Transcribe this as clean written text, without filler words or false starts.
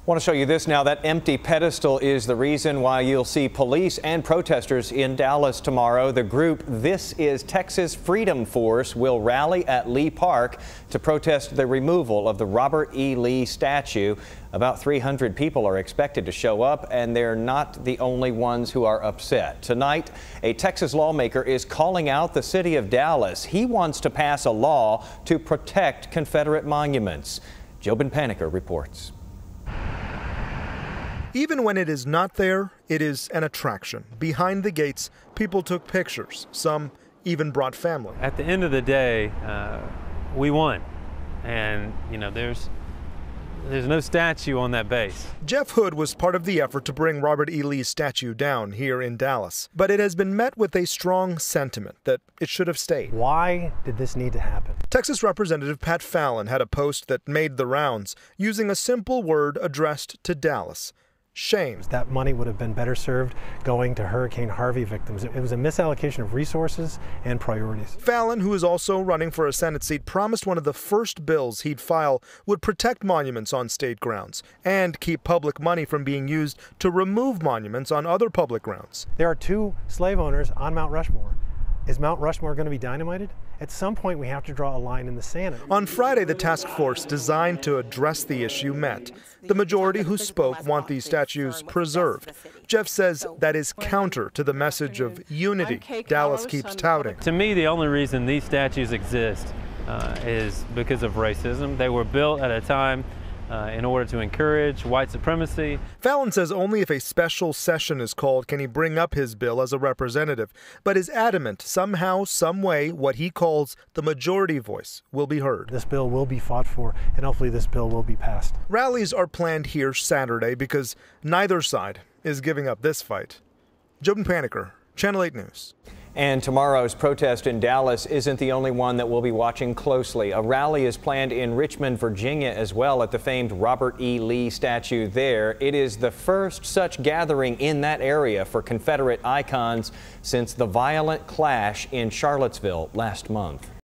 Want to show you this now. That empty pedestal is the reason why you'll see police and protesters in Dallas tomorrow. The group This Is Texas Freedom Force will rally at Lee Park to protest the removal of the Robert E. Lee statue. About 300 people are expected to show up, and they're not the only ones who are upset. Tonight, a Texas lawmaker is calling out the city of Dallas. He wants to pass a law to protect Confederate monuments. Jobin Paniker reports. Even when it is not there, it is an attraction. Behind the gates, people took pictures. Some even brought family. At the end of the day, we won. And, you know, there's no statue on that base. Jeff Hood was part of the effort to bring Robert E. Lee's statue down here in Dallas. But it has been met with a strong sentiment that it should have stayed. Why did this need to happen? Texas Representative Pat Fallon had a post that made the rounds, using a simple word addressed to Dallas: shame. That money would have been better served going to Hurricane Harvey victims. It was a misallocation of resources and priorities. Fallon, who is also running for a Senate seat, promised one of the first bills he'd file would protect monuments on state grounds and keep public money from being used to remove monuments on other public grounds. There are 2 slave owners on Mount Rushmore. Is Mount Rushmore going to be dynamited? At some point, we have to draw a line in the sand. On Friday, the task force designed to address the issue met. The majority who spoke want these statues preserved. Jeff says that is counter to the message of unity Dallas keeps touting. To me, the only reason these statues exist is because of racism. They were built at a time in order to encourage white supremacy. Fallon says only if a special session is called can he bring up his bill as a representative, but is adamant somehow, some way, what he calls the majority voice will be heard. This bill will be fought for, and hopefully this bill will be passed. Rallies are planned here Saturday because neither side is giving up this fight. Jobin Paniker, Channel 8 News. And tomorrow's protest in Dallas isn't the only one that we'll be watching closely. A rally is planned in Richmond, Virginia as well at the famed Robert E. Lee statue there. It is the first such gathering in that area for Confederate icons since the violent clash in Charlottesville last month.